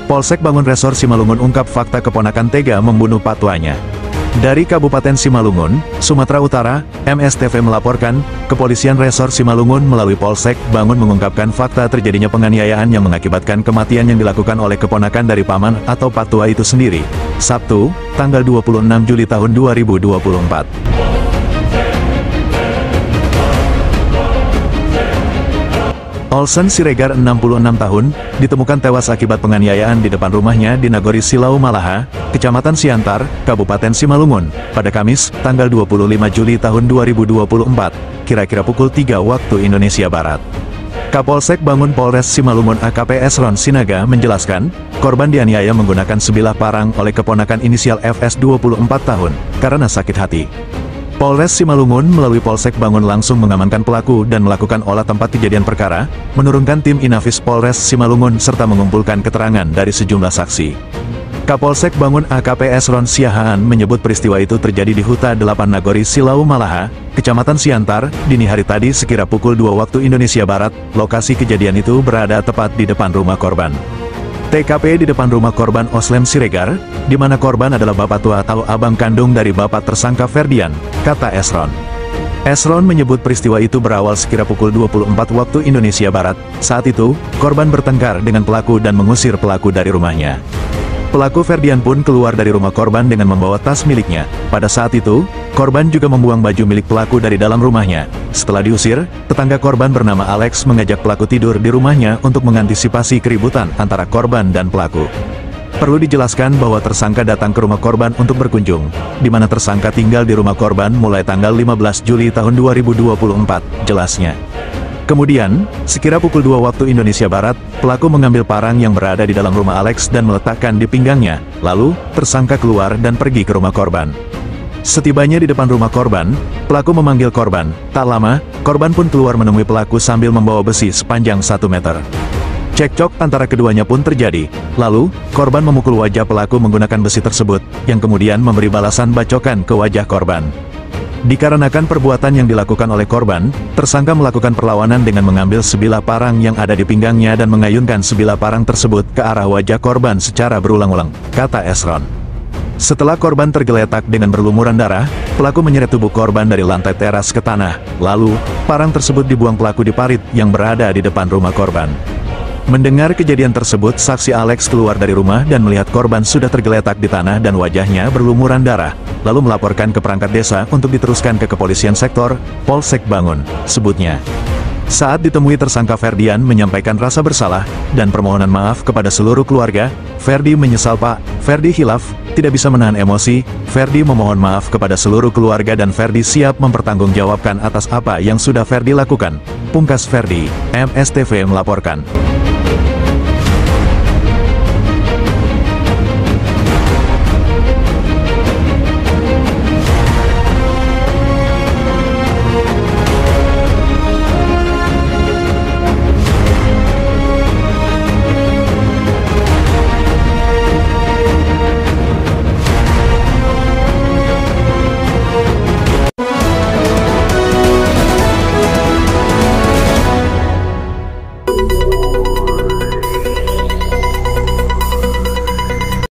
Polsek Bangun Resor Simalungun ungkap fakta keponakan tega membunuh patuanya. Dari Kabupaten Simalungun, Sumatera Utara, MSTV melaporkan, Kepolisian Resor Simalungun melalui Polsek Bangun mengungkapkan fakta terjadinya penganiayaan yang mengakibatkan kematian yang dilakukan oleh keponakan dari paman atau patua itu sendiri. Sabtu, tanggal 26 Juli tahun 2024. Olsen Siregar 66 tahun, ditemukan tewas akibat penganiayaan di depan rumahnya di Nagori Silau Malaha, Kecamatan Siantar, Kabupaten Simalungun, pada Kamis, tanggal 25 Juli tahun 2024, kira-kira pukul 3 waktu Indonesia Barat. Kapolsek Bangun Polres Simalungun AKP Esron Sinaga menjelaskan, korban dianiaya menggunakan sebilah parang oleh keponakan inisial FS 24 tahun, karena sakit hati. Polres Simalungun melalui Polsek Bangun langsung mengamankan pelaku dan melakukan olah tempat kejadian perkara, menurunkan tim Inafis Polres Simalungun serta mengumpulkan keterangan dari sejumlah saksi. Kapolsek Bangun AKP Esron Siahaan menyebut peristiwa itu terjadi di Huta 8 Nagori Silau Malaha, Kecamatan Siantar, dini hari tadi sekira pukul 2 waktu Indonesia Barat. Lokasi kejadian itu berada tepat di depan rumah korban. TKP di depan rumah korban Oslem Siregar, di mana korban adalah bapak tua atau abang kandung dari bapak tersangka Ferdian, kata Esron. Esron menyebut peristiwa itu berawal sekira pukul 24 waktu Indonesia Barat. Saat itu, korban bertengkar dengan pelaku dan mengusir pelaku dari rumahnya. Pelaku Ferdian pun keluar dari rumah korban dengan membawa tas miliknya. Pada saat itu, korban juga membuang baju milik pelaku dari dalam rumahnya. Setelah diusir, tetangga korban bernama Alex mengajak pelaku tidur di rumahnya untuk mengantisipasi keributan antara korban dan pelaku. Perlu dijelaskan bahwa tersangka datang ke rumah korban untuk berkunjung, di mana tersangka tinggal di rumah korban mulai tanggal 15 Juli tahun 2024, jelasnya. Kemudian, sekira pukul 2 waktu Indonesia Barat, pelaku mengambil parang yang berada di dalam rumah Alex dan meletakkan di pinggangnya. Lalu, tersangka keluar dan pergi ke rumah korban. Setibanya di depan rumah korban, pelaku memanggil korban. Tak lama, korban pun keluar menemui pelaku sambil membawa besi sepanjang 1 meter. Cekcok antara keduanya pun terjadi. Lalu, korban memukul wajah pelaku menggunakan besi tersebut, yang kemudian memberi balasan bacokan ke wajah korban. Dikarenakan perbuatan yang dilakukan oleh korban, tersangka melakukan perlawanan dengan mengambil sebilah parang yang ada di pinggangnya dan mengayunkan sebilah parang tersebut ke arah wajah korban secara berulang-ulang, kata Esron. Setelah korban tergeletak dengan berlumuran darah, pelaku menyeret tubuh korban dari lantai teras ke tanah. Lalu, parang tersebut dibuang pelaku di parit yang berada di depan rumah korban. Mendengar kejadian tersebut, saksi Alex keluar dari rumah dan melihat korban sudah tergeletak di tanah dan wajahnya berlumuran darah, lalu melaporkan ke perangkat desa untuk diteruskan ke kepolisian sektor, Polsek Bangun, sebutnya. Saat ditemui tersangka Ferdian menyampaikan rasa bersalah dan permohonan maaf kepada seluruh keluarga. Ferdi menyesal Pak, Ferdi hilaf, tidak bisa menahan emosi. Ferdi memohon maaf kepada seluruh keluarga dan Ferdi siap mempertanggungjawabkan atas apa yang sudah Ferdi lakukan. Pungkas Ferdi, MSTV melaporkan.